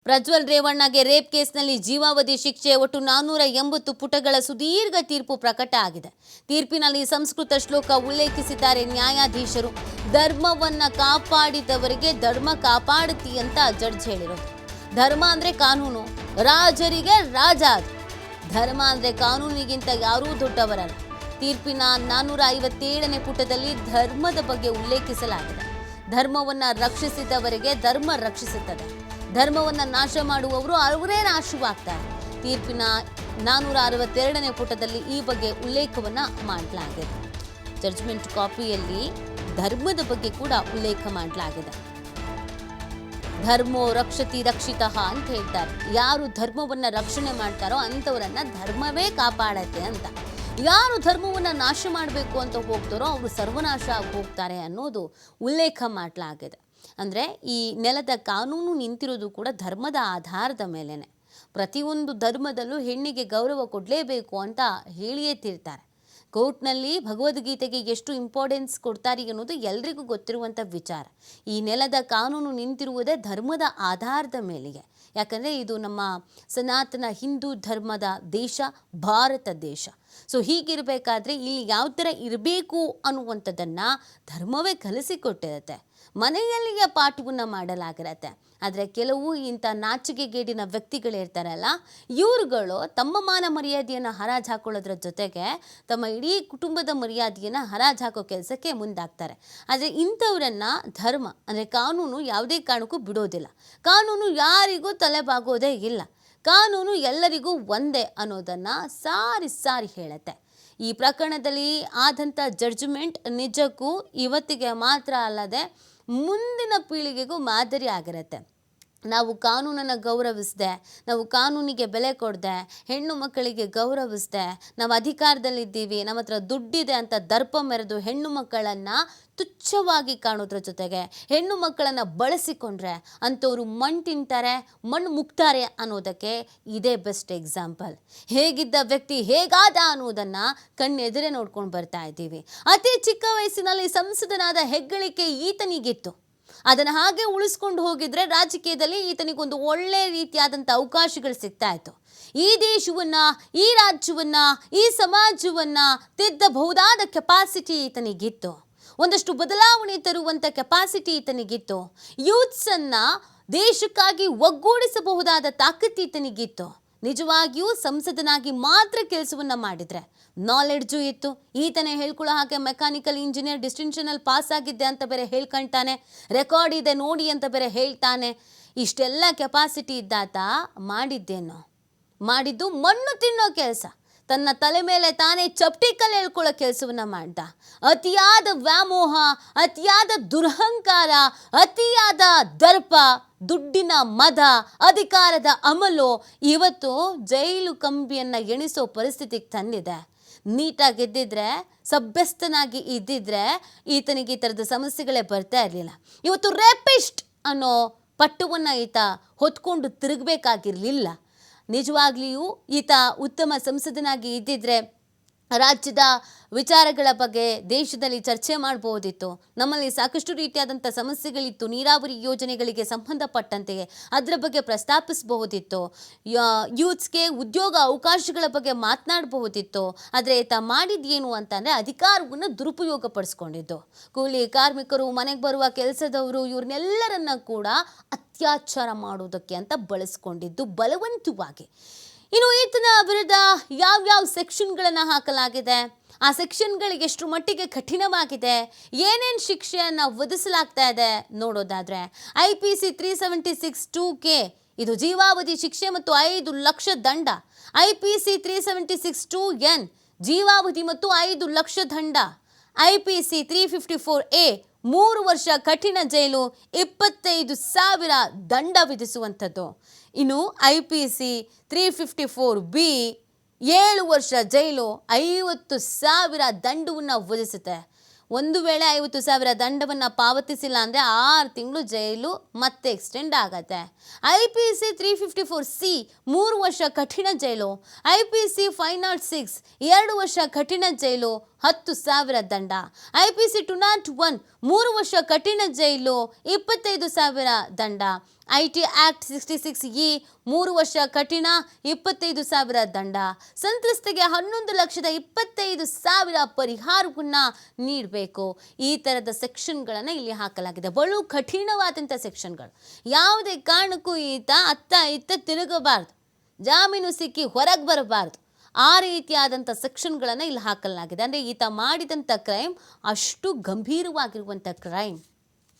Prajwal ರೇವಣ್ಣಗೆ rape ಕೇಸ್ನಲ್ಲಿ ಜೀವಾವಧಿ ಶಿಕ್ಷೆ. ಒಟ್ಟು 480 ಪುಟಗಳ ಸುದೀರ್ಘ ತೀರ್ಪು ಪ್ರಕಟ ಆಗಿದೆ. ತೀರ್ಪಿನಲ್ಲಿ ಸಂಸ್ಕೃತ ಶ್ಲೋಕ ಉಲ್ಲೇಖಿಸಿದ್ದಾರೆ ನ್ಯಾಯಾಧೀಶರು. ಧರ್ಮವನ್ನ ಕಾಪಾಡಿದವರಿಗೆ ಧರ್ಮ ಕಾಪಾಡುತ್ತಿ ಅಂತ ಜಡ್ಜ್ ಹೇಳಿರೋದು. ಧರ್ಮ ಅಂದ್ರೆ ಕಾನೂನು, ರಾಜರಿಗೆ ರಾಜ ಅದು. ಧರ್ಮ ಅಂದ್ರೆ ಕಾನೂನಿಗಿಂತ ಯಾರೂ ದೊಡ್ಡವರಲ್ಲ. ತೀರ್ಪಿನ 457ನೇ ಪುಟದಲ್ಲಿ ಧರ್ಮದ ಬಗ್ಗೆ ಉಲ್ಲೇಖಿಸಲಾಗಿದೆ. ಧರ್ಮವನ್ನ ರಕ್ಷಿಸಿದವರಿಗೆ ಧರ್ಮ ರಕ್ಷಿಸುತ್ತದೆ. ಧರ್ಮವನ್ನು ನಾಶ ಮಾಡುವವರು ಅವರೇ ನಾಶವಾಗ್ತಾರೆ. ತೀರ್ಪಿನ 462ನೇ ಪುಟದಲ್ಲಿ ಈ ಬಗ್ಗೆ ಉಲ್ಲೇಖವನ್ನ ಮಾಡಲಾಗಿದೆ. ಜಡ್ಜ್ಮೆಂಟ್ ಕಾಪಿಯಲ್ಲಿ ಧರ್ಮದ ಬಗ್ಗೆ ಕೂಡ ಉಲ್ಲೇಖ ಮಾಡಲಾಗಿದೆ. ಧರ್ಮೋ ರಕ್ಷತಿ ರಕ್ಷಿತಃ ಅಂತ ಹೇಳ್ತಾರೆ. ಯಾರು ಧರ್ಮವನ್ನ ರಕ್ಷಣೆ ಮಾಡ್ತಾರೋ ಅಂಥವರನ್ನ ಧರ್ಮವೇ ಕಾಪಾಡತ್ತೆ ಅಂತ. ಯಾರು ಧರ್ಮವನ್ನ ನಾಶ ಮಾಡಬೇಕು ಅಂತ ಹೋಗ್ತಾರೋ ಅವರು ಸರ್ವನಾಶ ಆಗಿ ಹೋಗ್ತಾರೆ ಅನ್ನೋದು ಉಲ್ಲೇಖ ಮಾಡಲಾಗಿದೆ. ಅಂದರೆ ಈ ನೆಲದ ಕಾನೂನು ನಿಂತಿರೋದು ಕೂಡ ಧರ್ಮದ ಆಧಾರದ ಮೇಲೇನೆ. ಪ್ರತಿಯೊಂದು ಧರ್ಮದಲ್ಲೂ ಹೆಣ್ಣಿಗೆ ಗೌರವ ಕೊಡಲೇಬೇಕು ಅಂತ ಹೇಳಿಯೇ ತೀರ್ತಾರೆ. ಕೋರ್ಟ್ನಲ್ಲಿ ಭಗವದ್ಗೀತೆಗೆ ಎಷ್ಟು ಇಂಪಾರ್ಟೆನ್ಸ್ ಕೊಡ್ತಾರೆ ಅನ್ನೋದು ಎಲ್ರಿಗೂ ಗೊತ್ತಿರುವಂಥ ವಿಚಾರ. ಈ ನೆಲದ ಕಾನೂನು ನಿಂತಿರುವುದೇ ಧರ್ಮದ ಆಧಾರದ ಮೇಲೆಗೆ. ಯಾಕಂದರೆ ಇದು ನಮ್ಮ ಸನಾತನ ಹಿಂದೂ ಧರ್ಮದ ದೇಶ, ಭಾರತ ದೇಶ. ಸೊ ಹೀಗಿರಬೇಕಾದ್ರೆ ಇಲ್ಲಿ ಯಾವ ಥರ ಇರಬೇಕು ಅನ್ನುವಂಥದ್ದನ್ನು ಧರ್ಮವೇ ಕಲಿಸಿಕೊಟ್ಟಿರುತ್ತೆ. ಮನೆಯಲ್ಲಿಯೇ ಪಾಠವನ್ನು ಮಾಡಲಾಗಿರತ್ತೆ. ಆದರೆ ಕೆಲವು ಇಂಥ ನಾಚಿಕೆಗೇಡಿನ ವ್ಯಕ್ತಿಗಳಿರ್ತಾರಲ್ಲ, ಇವರುಗಳು ತಮ್ಮ ಮಾನ ಮರ್ಯಾದೆಯನ್ನು ಹರಾಜು ಹಾಕೊಳ್ಳೋದ್ರ ಜೊತೆಗೆ ತಮ್ಮ ಇಡೀ ಕುಟುಂಬದ ಮರ್ಯಾದೆಯನ್ನು ಹರಾಜು ಹಾಕೋ ಕೆಲಸಕ್ಕೆ ಮುಂದಾಗ್ತಾರೆ. ಆದರೆ ಇಂಥವರನ್ನು ಧರ್ಮ ಅಂದರೆ ಕಾನೂನು ಯಾವುದೇ ಕಾರಣಕ್ಕೂ ಬಿಡೋದಿಲ್ಲ. ಕಾನೂನು ಯಾರಿಗೂ ತಲೆಬಾಗೋದೇ ಇಲ್ಲ. ಕಾನೂನು ಎಲ್ಲರಿಗೂ ಒಂದೇ ಅನ್ನೋದನ್ನು ಸಾರಿ ಸಾರಿ ಹೇಳುತ್ತೆ. ಈ ಪ್ರಕರಣದಲ್ಲಿ ಆದಂಥ ಜಡ್ಜ್ಮೆಂಟ್ ನಿಜಕ್ಕೂ ಇವತ್ತಿಗೆ ಮಾತ್ರ ಅಲ್ಲದೆ ಮುಂದಿನ ಪೀಳಿಗೆಗೂ ಮಾದರಿ ಆಗಿರುತ್ತೆ. ನಾವು ಕಾನೂನನ್ನು ಗೌರವಿಸದೆ, ನಾವು ಕಾನೂನಿಗೆ ಬೆಲೆ ಕೊಡದೆ, ಹೆಣ್ಣು ಮಕ್ಕಳಿಗೆ ಗೌರವಿಸದೆ, ನಾವು ಅಧಿಕಾರದಲ್ಲಿದ್ದೀವಿ, ನಮ್ಮ ಹತ್ರ ದುಡ್ಡಿದೆ ಅಂತ ದರ್ಪ ಮೆರೆದು ಹೆಣ್ಣು ಮಕ್ಕಳನ್ನು ತುಚ್ಛವಾಗಿ ಕಾಣೋದ್ರ ಜೊತೆಗೆ ಹೆಣ್ಣು ಮಕ್ಕಳನ್ನು ಬಳಸಿಕೊಂಡ್ರೆ ಅಂಥವ್ರು ಮಣ್ಣು ತಿಂತಾರೆ, ಮಣ್ಣು ಮುಕ್ತಾರೆ ಅನ್ನೋದಕ್ಕೆ ಇದೇ ಬೆಸ್ಟ್ ಎಕ್ಸಾಂಪಲ್. ಹೇಗಿದ್ದ ವ್ಯಕ್ತಿ ಹೇಗಾದ ಅನ್ನೋದನ್ನು ಕಣ್ಣೆದುರೇ ನೋಡ್ಕೊಂಡು ಬರ್ತಾ ಇದ್ದೀವಿ. ಅತಿ ಚಿಕ್ಕ ವಯಸ್ಸಿನಲ್ಲಿ ಸಂಸದನಾದ ಹೆಗ್ಗಳಿಕೆ ಈತನಿಗಿತ್ತು. ಅದನ್ನು ಹಾಗೆ ಉಳಿಸ್ಕೊಂಡು ಹೋಗಿದ್ರೆ ರಾಜಕೀಯದಲ್ಲಿ ಈತನಿಗೊಂದು ಒಳ್ಳೆ ರೀತಿಯಾದಂಥ ಅವಕಾಶಗಳು ಸಿಗ್ತಾ ಇತ್ತು. ಈ ದೇಶವನ್ನು, ಈ ರಾಜ್ಯವನ್ನು, ಈ ಸಮಾಜವನ್ನು ತಿದ್ದಬಹುದಾದ ಕೆಪಾಸಿಟಿ ಈತನಿಗಿತ್ತು. ಒಂದಷ್ಟು ಬದಲಾವಣೆ ತರುವಂಥ ಕೆಪಾಸಿಟಿ ಈತನಿಗಿತ್ತು. ಯೂತ್ಸನ್ನು ದೇಶಕ್ಕಾಗಿ ಒಗ್ಗೂಡಿಸಬಹುದಾದ ತಾಕತ್ತು ಈತನಿಗಿತ್ತು. ನಿಜವಾಗಿಯೂ ಸಂಸದನಾಗಿ ಮಾತ್ರ ಕೆಲಸವನ್ನು ಮಾಡಿದರೆ ನಾಲೆಡ್ಜು ಇತ್ತು. ಈತನೇ ಹೇಳ್ಕೊಳ್ಳೋ ಹಾಗೆ ಮೆಕ್ಯಾನಿಕಲ್ ಇಂಜಿನಿಯರ್ ಡಿಸ್ಟಿಂಕ್ಷನಲ್ಲಿ ಪಾಸ್ ಆಗಿದ್ದೆ ಅಂತ ಬೇರೆ ಹೇಳ್ಕೊಳ್ತಾನೆ, ರೆಕಾರ್ಡ್ ಇದೆ ನೋಡಿ ಅಂತ ಬೇರೆ ಹೇಳ್ತಾನೆ. ಇಷ್ಟೆಲ್ಲ ಕೆಪಾಸಿಟಿ ಇದ್ದಾತ ಮಾಡಿದ್ದು ಮಣ್ಣು ತಿನ್ನೋ ಕೆಲಸ. ತನ್ನ ತಲೆ ಮೇಲೆ ತಾನೇ ಚಪ್ಟಿಕಲ್ಲಿ ಹೇಳ್ಕೊಳ್ಳೋ ಕೆಲಸವನ್ನು ಮಾಡ್ದ. ಅತಿಯಾದ ವ್ಯಾಮೋಹ, ಅತಿಯಾದ ದುರಹಂಕಾರ, ಅತಿಯಾದ ದರ್ಪ, ದುಡ್ಡಿನ ಮದ, ಅಧಿಕಾರದ ಅಮಲು ಇವತ್ತು ಜೈಲು ಕಂಬಿಯನ್ನು ಎಣಿಸೋ ಪರಿಸ್ಥಿತಿಗೆ ತಂದಿದೆ. ನೀಟಾಗಿ ಇದ್ದಿದ್ರೆ, ಸಭ್ಯಸ್ಥನಾಗಿ ಇದ್ದಿದ್ರೆ ಈತನಿಗೆ ಈ ಥರದ ಸಮಸ್ಯೆಗಳೇ ಬರ್ತಾ ಇರಲಿಲ್ಲ. ಇವತ್ತು ರೇಪಿಸ್ಟ್ ಅನ್ನೋ ಪಟ್ಟವನ್ನು ಈತ ಹೊತ್ಕೊಂಡು ತಿರುಗಬೇಕಾಗಿರಲಿಲ್ಲ. ನಿಜವಾಗ್ಲಿಯೂ ಈತ ಉತ್ತಮ ಸಂಸದನಾಗಿ ಇದ್ದಿದ್ರೆ ರಾಜ್ಯದ ವಿಚಾರಗಳ ಬಗ್ಗೆ ದೇಶದಲ್ಲಿ ಚರ್ಚೆ ಮಾಡ್ಬೋದಿತ್ತು. ನಮ್ಮಲ್ಲಿ ಸಾಕಷ್ಟು ರೀತಿಯಾದಂಥ ಸಮಸ್ಯೆಗಳಿತ್ತು. ನೀರಾವರಿ ಯೋಜನೆಗಳಿಗೆ ಸಂಬಂಧಪಟ್ಟಂತೆಯೇ ಅದರ ಬಗ್ಗೆ ಪ್ರಸ್ತಾಪಿಸಬಹುದಿತ್ತು. ಯೂತ್ಸ್ಗೆ ಉದ್ಯೋಗ ಅವಕಾಶಗಳ ಬಗ್ಗೆ ಮಾತನಾಡಬಹುದಿತ್ತು. ಆದರೆ ಈತ ಮಾಡಿದ್ದೇನು ಅಂತಂದರೆ ಅಧಿಕಾರವನ್ನು ದುರುಪಯೋಗ ಪಡಿಸ್ಕೊಂಡಿದ್ದು. ಕೂಲಿ ಕಾರ್ಮಿಕರು, ಮನೆಗೆ ಬರುವ ಕೆಲಸದವರು, ಇವ್ರನ್ನೆಲ್ಲರನ್ನ ಕೂಡ ಅತ್ಯಾಚಾರ ಮಾಡೋದಕ್ಕೆ ಅಂತ ಬಳಸ್ಕೊಂಡಿದ್ದು ಬಲವಂತವಾಗಿ. ಇನ್ನು ಈತನ ವಿರುದ್ಧ ಯಾವ್ಯಾವ ಸೆಕ್ಷನ್ಗಳನ್ನು ಹಾಕಲಾಗಿದೆ, ಆ ಸೆಕ್ಷನ್ಗಳಿಗೆ ಎಷ್ಟು ಮಟ್ಟಿಗೆ ಕಠಿಣವಾಗಿದೆ, ಏನೇನು ಶಿಕ್ಷೆಯನ್ನು ವಿಧಿಸಲಾಗ್ತಾ ಇದೆ ನೋಡೋದಾದರೆ IPC 376(2) ಇದು ಜೀವಾವಧಿ ಶಿಕ್ಷೆ ಮತ್ತು 5 ಲಕ್ಷ ದಂಡ. IPC 376(2) ಜೀವಾವಧಿ ಮತ್ತು 5 ಲಕ್ಷ ದಂಡ. IPC 354A 3 ವರ್ಷ ಕಠಿಣ ಜೈಲು, 25,000 ದಂಡ ವಿಧಿಸುವಂಥದ್ದು. ಇನ್ನು IPC 354B 7 ವರ್ಷ ಜೈಲು, 50,000 ದಂಡವನ್ನು ವಿಧಿಸುತ್ತೆ. ಒಂದು ವೇಳೆ 50,000 ದಂಡವನ್ನು ಪಾವತಿಸಿಲ್ಲ ಅಂದರೆ 6 ತಿಂಗಳು ಜೈಲು ಮತ್ತೆ ಎಕ್ಸ್ಟೆಂಡ್ ಆಗತ್ತೆ. IPC 354C 3 ವರ್ಷ ಕಠಿಣ ಜೈಲು. IPC 506 2 ವರ್ಷ ಕಠಿಣ ಜೈಲು, 10,000 ದಂಡ. IPC 201 3 ವರ್ಷ ಕಠಿಣ ಜೈಲು, 25,000 ದಂಡ. IT ಆಕ್ಟ್ 66E 3 ವರ್ಷ ಕಠಿಣ, 25,000 ದಂಡ. ಸಂತ್ರಸ್ತೆಗೆ 11,25,000 ಪರಿಹಾರವನ್ನು ನೀಡಬೇಕು. ಈ ಥರದ ಸೆಕ್ಷನ್ಗಳನ್ನು ಇಲ್ಲಿ ಹಾಕಲಾಗಿದೆ. ಬಲು ಕಠಿಣವಾದಂಥ ಸೆಕ್ಷನ್ಗಳು. ಯಾವುದೇ ಕಾರಣಕ್ಕೂ ಈತ ಅತ್ತ ಇತ್ತ ತಿರುಗಬಾರ್ದು, ಜಾಮೀನು ಸಿಕ್ಕಿ ಹೊರಗೆ ಬರಬಾರ್ದು. ಆ ರೀತಿಯಾದಂಥ ಸೆಕ್ಷನ್ಗಳನ್ನು ಇಲ್ಲಿ ಹಾಕಲಾಗಿದೆ. ಅಂದರೆ ಈತ ಮಾಡಿದಂಥ ಕ್ರೈಮ್ ಅಷ್ಟು ಗಂಭೀರವಾಗಿರುವಂಥ ಕ್ರೈಮ್.